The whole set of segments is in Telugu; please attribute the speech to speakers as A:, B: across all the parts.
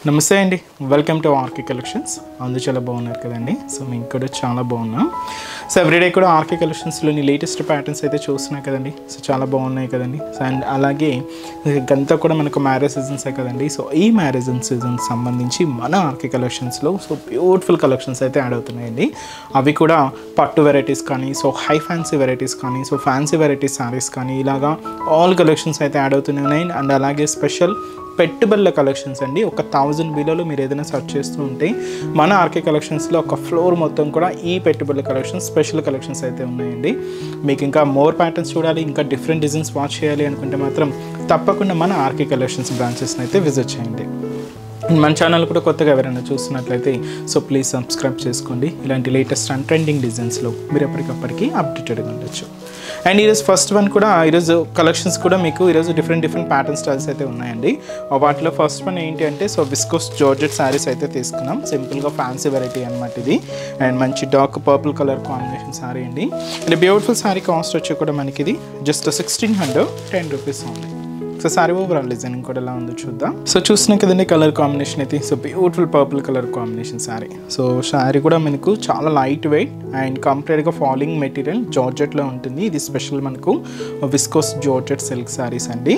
A: నమస్తే అండి, వెల్కమ్ టు ఆర్కే కలెక్షన్స్. అందరూ చాలా బాగున్నారు కదండి. సో మేము కూడా చాలా బాగున్నాం. సో ఎవ్రీడే కూడా ఆర్కే కలెక్షన్స్లోని లేటెస్ట్ ప్యాటర్న్స్ అయితే చూస్తున్నాయి కదండి. సో చాలా బాగున్నాయి కదండి. సో అండ్ అలాగే ఇంకంతా కూడా మనకు మ్యారేజ్ సీజన్సే కదండి. సో ఈ మ్యారేజ్ సీజన్కి సంబంధించి మన ఆర్కే కలెక్షన్స్లో సో బ్యూటిఫుల్ కలెక్షన్స్ అయితే యాడ్ అవుతున్నాయండి. అవి కూడా పట్టు వెరైటీస్ కానీ, సో హై ఫ్యాన్సీ వెరైటీస్ కానీ, సో ఫ్యాన్సీ వెరైటీస్ శారీస్ కానీ, ఇలాగా ఆల్ కలెక్షన్స్ అయితే యాడ్ అవుతున్నాయి. అండ్ అలాగే స్పెషల్ పెట్టుబడుల కలెక్షన్స్ అండి. 1000 బిలోలో మీరు ఏదైనా సెర్చ్ చేస్తూ ఉంటే మన ఆర్కే కలెక్షన్స్లో ఒక ఫ్లోర్ మొత్తం కూడా ఈ పెట్టుబడుల కలెక్షన్స్, స్పెషల్ కలెక్షన్స్ అయితే ఉన్నాయండి. మీకు ఇంకా మోర్ ప్యాటర్న్స్ చూడాలి, ఇంకా డిఫరెంట్ డిజైన్స్ వాచ్ చేయాలి అనుకుంటే మాత్రం తప్పకుండా మన ఆర్కే కలెక్షన్స్ బ్రాంచెస్ని అయితే విజిట్ చేయండి. మన ఛానల్ కూడా కొత్తగా ఎవరైనా చూస్తున్నట్లయితే సో ప్లీజ్ సబ్స్క్రైబ్ చేసుకోండి. ఇలాంటి లేటెస్ట్ అండ్ ట్రెండింగ్ డిజైన్స్లో మీరు ఎప్పటికప్పటికి అప్డేటెడ్గా ఉండొచ్చు. అండ్ ఈరోజు ఫస్ట్ వన్ కూడా, ఈరోజు కలెక్షన్స్ కూడా మీకు ఈరోజు డిఫరెంట్ ప్యాటర్న్ స్టైల్స్ అయితే ఉన్నాయండి. వాటిలో ఫస్ట్ వన్ ఏంటి అంటే సో విస్కోస్ జార్జెట్ శారీస్ అయితే తీసుకున్నాం. సింపుల్గా ఫ్యాన్సీ వెరైటీ అనమాట ఇది. అండ్ మంచి dark purple colour combination sari అండి. అండ్ బ్యూటిఫుల్ శారీ కాస్ట్ వచ్చి కూడా మనకి ఇది just 1610 rupees only. So sorry overall designing కూడా ఎలా ఉందో చూద్దాం. సో చూస్తున్నాం కదండి కలర్ కాంబినేషన్ అయితే. So beautiful purple colour combination sari. So sari కూడా మనకు చాలా లైట్ వెయిట్ అండ్ కంప్లీట్గా ఫాలింగ్ మెటీరియల్ జార్జెట్లో ఉంటుంది. ఇది స్పెషల్ మనకు విస్కోస్ జార్జెట్ సిల్క్ శారీస్ అండి.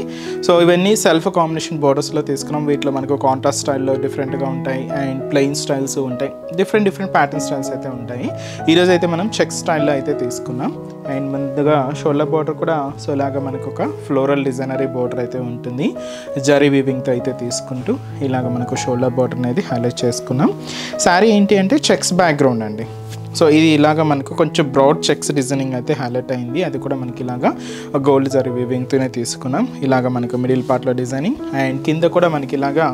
A: సో ఇవన్నీ సెల్ఫ్ కాంబినేషన్ బోర్డర్స్లో తీసుకున్నాం. వీటిలో మనకు కాంట్రాస్ట్ స్టైల్లో డిఫరెంట్గా ఉంటాయి అండ్ ప్లెయిన్ స్టైల్స్ ఉంటాయి. డిఫరెంట్ ప్యాటర్న్ స్టైల్స్ అయితే ఉంటాయి. ఈరోజు అయితే మనం చెక్ స్టైల్లో అయితే తీసుకున్నాం. అండ్ ముందుగా షోల్డర్ బార్డర్ కూడా సో ఇలాగా మనకు ఒక ఫ్లోరల్ డిజైనరీ బార్డర్ అయితే ఉంటుంది. జరీ వీవింగ్తో అయితే తీసుకుంటూ ఇలాగ మనకు షోల్డర్ బార్డర్ అనేది హైలైట్ చేసుకున్నాం. శారీ ఏంటి అంటే చెక్స్ బ్యాక్గ్రౌండ్ అండి. సో ఇది ఇలాగ మనకు కొంచెం బ్రాడ్ చెక్స్ డిజైనింగ్ అయితే హైలైట్ అయింది. అది కూడా మనకి ఇలాగా గోల్డ్ జరీ వీవింగ్తోనే తీసుకున్నాం. ఇలాగ మనకు మిడిల్ పార్ట్లో డిజైనింగ్ అండ్ కింద కూడా మనకి ఇలాగా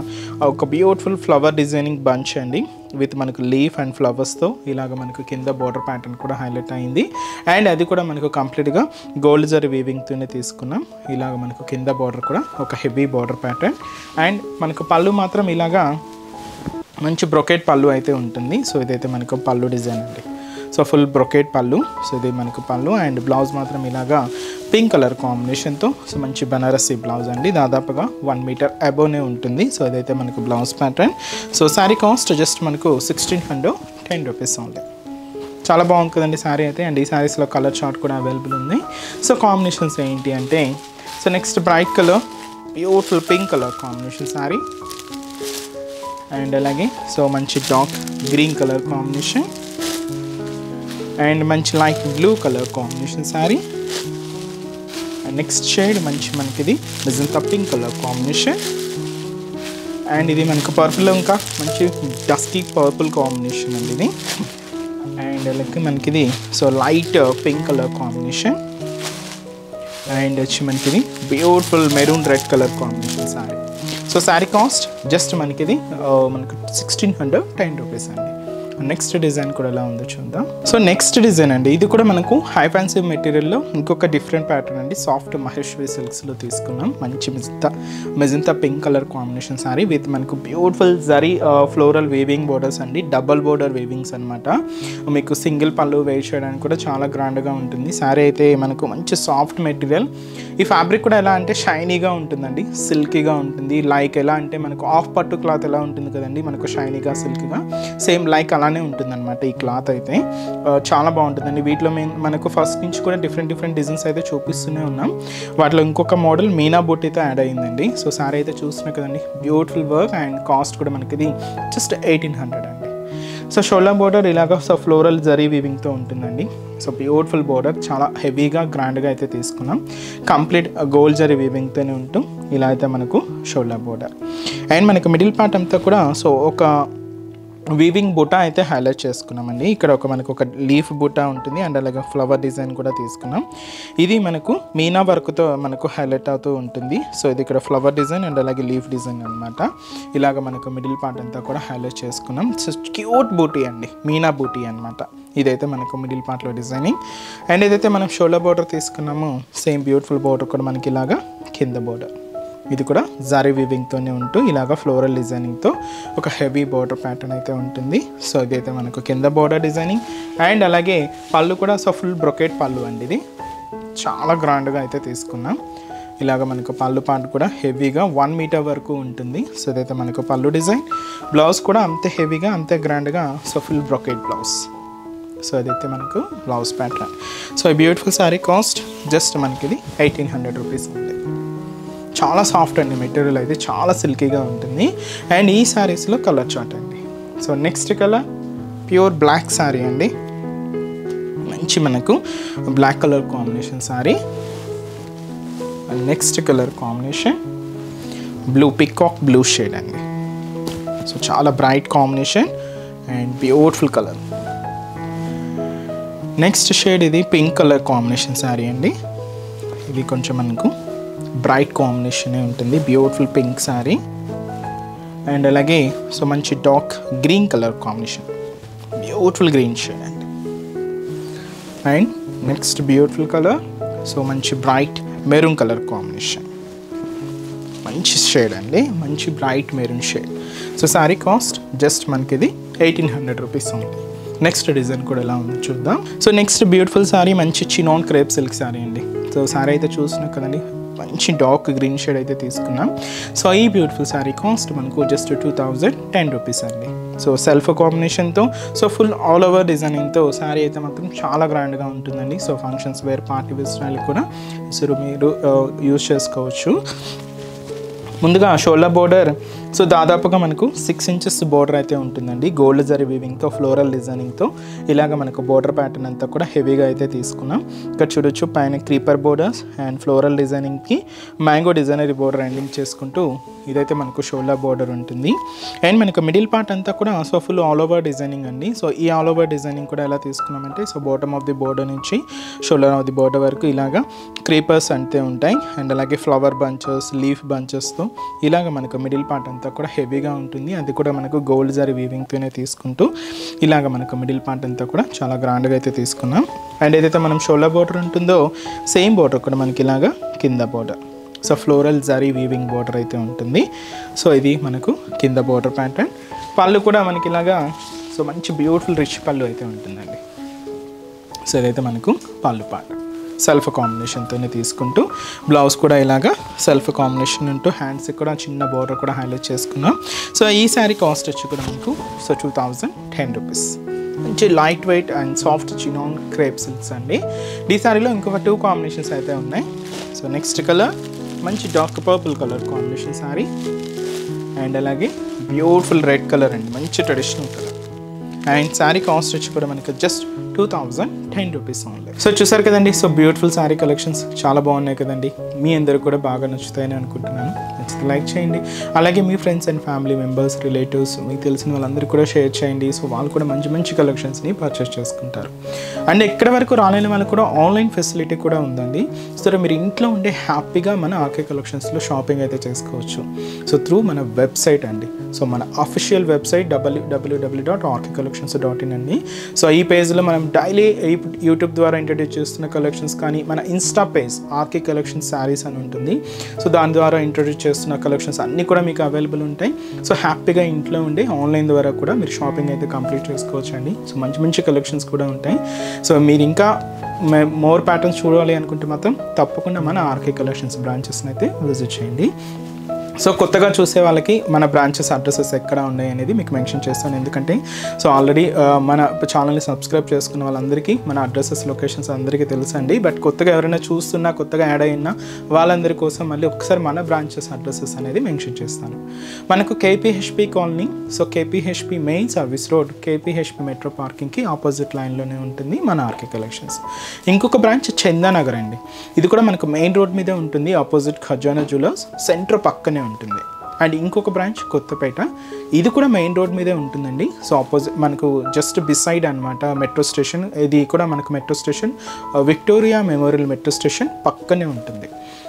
A: ఒక బ్యూటిఫుల్ ఫ్లవర్ డిజైనింగ్ బంచ్ అండి విత్ మనకు లీఫ్ అండ్ ఫ్లవర్స్తో ఇలాగ మనకు కింద బార్డర్ ప్యాటర్న్ కూడా హైలైట్ అయింది. అండ్ అది కూడా మనకు కంప్లీట్గా గోల్డ్ జరీ వీవింగ్తోనే తీసుకున్నాం. ఇలాగ మనకు కింద బార్డర్ కూడా ఒక హెవీ బార్డర్ ప్యాటర్న్. అండ్ మనకు పళ్ళు మాత్రం ఇలాగా మంచి బ్రొకెట్ పళ్ళు అయితే ఉంటుంది. సో ఇదైతే మనకు పళ్ళు డిజైన్ అండి. సో ఫుల్ బ్రొకెట్ పళ్ళు. సో ఇది మనకు పళ్ళు అండ్ బ్లౌజ్ మాత్రం ఇలాగా పింక్ కలర్ కాంబినేషన్తో సో మంచి బనారసీ బ్లౌజ్ అండి. దాదాపుగా 1 మీటర్ అబోవ్నే ఉంటుంది. సో ఇదైతే మనకు blouse pattern. So sari cost just మనకు 1610 రూపీస్ ఓన్లీ. చాలా బాగుంది కదండి శారీ అయితే. అండ్ ఈ శారీస్లో కలర్ చార్ట్ కూడా అవైలబుల్ ఉంది. సో కాంబినేషన్స్ ఏంటి అంటే so next bright colour beautiful pink colour combination sari. And అలాగే సో మంచి dark green colour combination and మంచి light blue colour combination sari. And next shade మంచి మనకిది magenta pink colour combination. And ఇది మనకు పర్పుల్లో ఇంకా మంచి డస్కీ పర్పుల్ కాంబినేషన్ అండి ఇది. అండ్ అలాగే మనకిది so light pink colour combination. And వచ్చి మనకిది beautiful maroon red colour combination sari. So sari cost just మనకిది మనకు 1610 రూపీస్ అండి. నెక్స్ట్ డిజైన్ కూడా ఎలా ఉందో చూద్దాం. సో నెక్స్ట్ డిజైన్ అండి, ఇది కూడా మనకు హై ఫ్యాన్సీ మెటీరియల్లో ఇంకొక డిఫరెంట్ ప్యాటర్న్ అండి. సాఫ్ట్ మహేశ్వరి సిల్క్స్లో తీసుకున్నాం. మంచి magenta pink colour combination sari with మనకు beautiful zari floral weaving borders అండి. డబల్ బోర్డర్ వీవింగ్స్ అనమాట. మీకు సింగిల్ పళ్ళు వేర్ చేయడానికి కూడా చాలా గ్రాండ్గా ఉంటుంది. శారీ అయితే మనకు మంచి సాఫ్ట్ మెటీరియల్. ఈ ఫ్యాబ్రిక్ కూడా ఎలా అంటే షైనీగా ఉంటుందండి, సిల్కీగా ఉంటుంది. లైక్ ఎలా అంటే మనకు ఆఫ్ పట్టు క్లాత్ ఎలా ఉంటుంది కదండి, మనకు షైనీగా సిల్క్గా సేమ్ లైక్ అలానే ఉంటుందన్నమాట. ఈ క్లాత్ అయితే చాలా బాగుంటుందండి. వీటిలో మనకు ఫస్ట్ నుంచి కూడా డిఫరెంట్ డిజైన్స్ అయితే చూపిస్తూనే ఉన్నాం. వాటిలో ఇంకొక మోడల్ మీనా బూటీతో యాడ్ అయ్యిందండి. సో శారీ అయితే చూస్తున్నాయి కదండి, బ్యూటిఫుల్ వర్క్ అండ్ కాస్ట్ కూడా మనకి ఇది జస్ట్ 1800 అండి. సో షోల్డర్ బోర్డర్ ఇలాగా సో ఫ్లోరల్ జరీ వీవింగ్తో ఉంటుందండి. సో బ్యూటిఫుల్ బోర్డర్ చాలా హెవీగా గ్రాండ్గా అయితే తీసుకున్నాం. కంప్లీట్ గోల్డ్ జరీ వీవింగ్తోనే ఉంటూ ఇలా అయితే మనకు షోల్డర్ బోర్డర్. అండ్ మనకు మిడిల్ పార్ట్ అంతా కూడా సో ఒక వీవింగ్ బుట్ట అయితే హైలైట్ చేసుకున్నామండి. ఇక్కడ మనకు ఒక లీఫ్ బుట్ట ఉంటుంది అండ్ అలాగే ఫ్లవర్ డిజైన్ కూడా తీసుకున్నాం. ఇది మనకు మీనా వర్క్తో మనకు హైలైట్ అవుతూ ఉంటుంది. సో ఇది ఇక్కడ ఫ్లవర్ డిజైన్ అండ్ అలాగే లీఫ్ డిజైన్ అనమాట. ఇలాగ మనకు మిడిల్ పార్ట్ అంతా కూడా హైలైట్ చేసుకున్నాం. సో క్యూట్ బూటీ అండి, మీనా బూటీ అనమాట. ఇదైతే మనకు మిడిల్ పార్ట్లో డిజైనింగ్. అండ్ ఏదైతే మనం షోల్డర్ బోర్డర్ తీసుకున్నామో సేమ్ బ్యూటిఫుల్ బోర్డర్ కూడా మనకి ఇలాగా కింద బోర్డర్. ఇది కూడా జరీ వీవింగ్తోనే ఉంటూ ఇలాగ ఫ్లోరల్ డిజైనింగ్తో ఒక హెవీ బార్డర్ ప్యాటర్న్ అయితే ఉంటుంది. సో ఇదైతే మనకు కింద బార్డర్ డిజైనింగ్ అండ్ అలాగే పళ్ళు కూడా సో ఫుల్ బ్రొకెట్ పళ్ళు అండి. ఇది చాలా గ్రాండ్గా అయితే తీసుకున్నాం. ఇలాగ మనకు పళ్ళు పాటు కూడా హెవీగా 1 మీటర్ వరకు ఉంటుంది. సో ఇదైతే మనకు పళ్ళు డిజైన్. బ్లౌజ్ కూడా అంతే హెవీగా అంతే గ్రాండ్గా, so full brocade blouse. So అదైతే మనకు బ్లౌజ్ ప్యాటర్న్. సో ఈ బ్యూటిఫుల్ శారీ కాస్ట్ జస్ట్ మనకి ఇది 1800 రూపీస్ ఉంది. చాలా సాఫ్ట్ అండి, మెటీరియల్ అయితే చాలా సిల్కీగా ఉంటుంది. అండ్ ఈ శారీస్లో కలర్ చార్ట్ అండి. So next colour pure black sari అండి. మంచి మనకు black colour combination sari. Next colour combination blue, peacock blue shade అండి. సో చాలా bright combination and beautiful colour. Next shade ఇది పింక్ కలర్ కాంబినేషన్ శారీ అండి. ఇది కొంచెం మనకు బ్రైట్ కాంబినేషన్ ఉంటుంది, బ్యూటిఫుల్ పింక్ శారీ. అండ్ అలాగే సో మంచి dark green colour combination, beautiful green shade అండి. And next beautiful colour so మంచి బ్రైట్ మెరూన్ కలర్ కాంబినేషన్, మంచి షేడ్ అండి, మంచి bright maroon shade. So sari cost just మనకి ఇది 1800 రూపీస్ ఉంది. నెక్స్ట్ డిజైన్ కూడా ఎలా ఉందో చూద్దాం. సో నెక్స్ట్ బ్యూటిఫుల్ శారీ మంచి చినాన్ క్రేప్ సిల్క్ శారీ అండి. సో శారీ అయితే చూసినా కదండి, మంచి డార్క్ గ్రీన్ షేడ్ అయితే తీసుకున్నాం. సో ఈ బ్యూటిఫుల్ శారీ కాస్ట్ మనకు జస్ట్ 2010 రూపీస్ అండి. సో సెల్ఫ్ కాంబినేషన్తో సో ఫుల్ ఆల్ ఓవర్ డిజైనింగ్తో శారీ అయితే మాత్రం చాలా గ్రాండ్గా ఉంటుందండి. So functions wear, party wear style కూడా సో మీరు యూజ్ చేసుకోవచ్చు. ముందుగా షోల్డర్ బోర్డర్ సో దాదాపుగా మనకు 6 ఇంచెస్ బోర్డర్ అయితే ఉంటుందండి. గోల్డ్ జరీ వీవింగ్తో ఫ్లోరల్ డిజైనింగ్తో ఇలాగ మనకు బోర్డర్ ప్యాటర్న్ అంతా కూడా హెవీగా అయితే తీసుకున్నాం. ఇక్కడ చూడొచ్చు పైన క్రీపర్ బోర్డర్స్ అండ్ ఫ్లోరల్ డిజైనింగ్కి మ్యాంగో డిజైనరీ బోర్డర్ ఎండింగ్ చేసుకుంటూ ఇదైతే మనకు షోల్డర్ బోర్డర్ ఉంటుంది. అండ్ మనకు మిడిల్ పార్ట్ అంతా కూడా so full all over designing అండి. సో ఈ ఆల్ ఓవర్ డిజైనింగ్ కూడా ఎలా తీసుకున్నామంటే so bottom of the border నుంచి షోల్డర్ ఆఫ్ ది బోర్డర్ వరకు ఇలాగా క్రీపర్స్ అంతే ఉంటాయి. అండ్ అలాగే ఫ్లవర్ బంచెస్, లీఫ్ బంచెస్తో ఇలాగ మనకు మిడిల్ పార్ట్ అంతా కూడా హెవీగా ఉంటుంది. అది కూడా మనకు గోల్డ్ జరీ వీవింగ్తోనే తీసుకుంటూ ఇలాగ మనకు మిడిల్ పార్ట్ అంతా కూడా చాలా గ్రాండ్గా అయితే తీసుకున్నాం. అండ్ ఏదైతే మనం షోల్డర్ బోర్డర్ ఉంటుందో సేమ్ బోర్డర్ కూడా మనకి ఇలాగా కింద border so floral zari weaving border అయితే ఉంటుంది. సో ఇది మనకు కింద బోర్డర్ ప్యాటర్న్. పళ్ళు కూడా మనకి ఇలాగా సో మంచి బ్యూటిఫుల్ రిచ్ పళ్ళు అయితే ఉంటుందండి. సో ఇదైతే మనకు పళ్ళు పార్ట్ సెల్ఫ్ కాంబినేషన్తోనే తీసుకుంటూ బ్లౌజ్ కూడా ఇలాగా సెల్ఫ్ కాంబినేషన్ ఉంటూ హ్యాండ్స్కి కూడా చిన్న బోర్డర్ కూడా హైలైట్ చేసుకున్నాం. సో ఈ శారీ కాస్ట్ వచ్చి కూడా మనకు సో 2010 రూపీస్. మంచి light weight and soft chinon crepe silks అండి. ఈ శారీలో ఇంకొక 2 కాంబినేషన్స్ అయితే ఉన్నాయి. సో నెక్స్ట్ కలర్ మంచి dark purple colour combination sari. And అలాగే బ్యూటిఫుల్ రెడ్ కలర్ అండి, మంచి traditional colour. And sari cost వచ్చి కూడా మనకి జస్ట్ 2010 రూపీస్ ఓన్లీ. సో చూసారు కదండి, సో బ్యూటిఫుల్ శారీ కలెక్షన్స్ చాలా బాగున్నాయి కదండి. మీ అందరూ కూడా బాగా నచ్చుతాయని అనుకుంటున్నాను. నచ్చితే లైక్ చేయండి. అలాగే మీ friends and family members, relatives, మీకు తెలిసిన వాళ్ళందరికీ కూడా షేర్ చేయండి. సో వాళ్ళు కూడా మంచి మంచి కలెక్షన్స్ని పర్చేస్ చేసుకుంటారు. అండ్ ఎక్కడ వరకు రాలేని వాళ్ళకి కూడా ఆన్లైన్ ఫెసిలిటీ కూడా ఉందండి. సో మీరు ఇంట్లో ఉండే హ్యాపీగా మన ఆర్కే కలెక్షన్స్లో షాపింగ్ అయితే చేసుకోవచ్చు. సో త్రూ మన వెబ్సైట్ అండి. సో మన అఫీషియల్ వెబ్సైట్ www.rkcollections.in అండి. సో ఈ పేజ్లో మనం డైలీ యూట్యూబ్ ద్వారా ఇంట్రడ్యూస్ చేస్తున్న కలెక్షన్స్ కానీ మన Insta page RK collections saris అని ఉంటుంది. సో దాని ద్వారా ఇంట్రడ్యూస్ చేస్తున్న కలెక్షన్స్ అన్నీ కూడా మీకు అవైలబుల్ ఉంటాయి. సో హ్యాపీగా ఇంట్లో ఉండి ఆన్లైన్ ద్వారా కూడా మీరు షాపింగ్ అయితే కంప్లీట్ చేసుకోవచ్చు అండి. సో మంచి మంచి కలెక్షన్స్ కూడా ఉంటాయి. సో మీరు ఇంకా మోర్ ప్యాటర్న్స్ చూడాలి అనుకుంటే మాత్రం తప్పకుండా మన ఆర్కే కలెక్షన్స్ బ్రాంచెస్ని అయితే విజిట్ చేయండి. సో కొత్తగా చూసే వాళ్ళకి మన బ్రాంచెస్ అడ్రసెస్ ఎక్కడ ఉన్నాయి అనేది మీకు మెన్షన్ చేస్తాను. ఎందుకంటే సో ఆల్రెడీ మన ఛానల్ని సబ్స్క్రైబ్ చేసుకున్న వాళ్ళందరికీ మన అడ్రసెస్, లొకేషన్స్ అందరికీ తెలుసండి. బట్ కొత్తగా ఎవరైనా చూస్తున్నా, కొత్తగా యాడ్ అయినా వాళ్ళందరి కోసం మళ్ళీ ఒకసారి మన బ్రాంచెస్ అడ్రసెస్ అనేది మెన్షన్ చేస్తాను. మనకు KPHB colony, so KPHB main service road, KPHB metro పార్కింగ్కి ఆపోజిట్ లైన్లోనే ఉంటుంది మన ఆర్కే కలెక్షన్స్. ఇంకొక బ్రాంచ్ చందానగర్ అండి. ఇది కూడా మనకు మెయిన్ రోడ్ మీదే ఉంటుంది, ఆపోజిట్ ఖజానా జ్యువెలర్స్ సెంటర్ పక్కనే ఉంటుంది. అండ్ ఇంకొక బ్రాంచ్ కొత్తపేట, ఇది కూడా మెయిన్ రోడ్ మీదే ఉంటుందండి. సో ఆపోజిట్ మనకు జస్ట్ బిసైడ్ అనమాట మెట్రో స్టేషన్. ఇది కూడా మనకు metro station Victoria memorial metro station పక్కనే ఉంటుంది.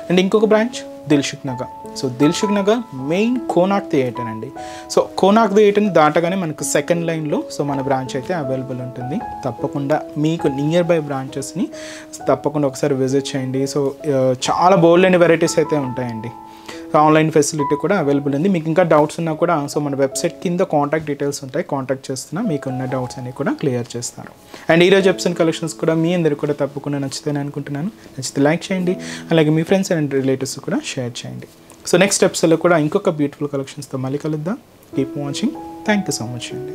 A: అండ్ ఇంకొక branch Dilsukh Nagar. So Dilsukh Nagar main Konark theatre అండి. సో కోనార్క్ థియేటర్ని దాటగానే మనకు సెకండ్ లైన్లో సో మన బ్రాంచ్ అయితే అవైలబుల్ ఉంటుంది. తప్పకుండా మీకు నియర్ బై బ్రాంచెస్ని తప్పకుండా ఒకసారి విజిట్ చేయండి. సో చాలా బోల్డ్ అండ్ వెరైటీస్ అయితే ఉంటాయండి. ఆన్లైన్ ఫెసిలిటీ కూడా అవైలబుల్ ఉంది. మీకు ఇంకా డౌట్స్ ఉన్నా కూడా సో మన వెబ్సైట్ కింద కాంటాక్ట్ డీటెయిల్స్ ఉంటాయి, కాంటాక్ట్ చేస్తున్నా మీకున్న డౌట్స్ అన్ని కూడా క్లియర్ చేస్తారు. అండ్ ఈరోజు ఎప్సన్ కలెక్షన్స్ కూడా మీ అందరికి కూడా తప్పకుండా నచ్చుతాయని అనుకుంటున్నాను. నచ్చితే లైక్ చేయండి, అలాగే మీ ఫ్రెండ్స్ అండ్ రిలేటివ్స్ కూడా షేర్ చేయండి. సో నెక్స్ట్ ఎపిసోడ్లో కూడా ఇంకొక బ్యూటిఫుల్ కలెక్షన్స్తో మళ్ళీ కలుద్దాం. Keep watching. Thank you so much అండి.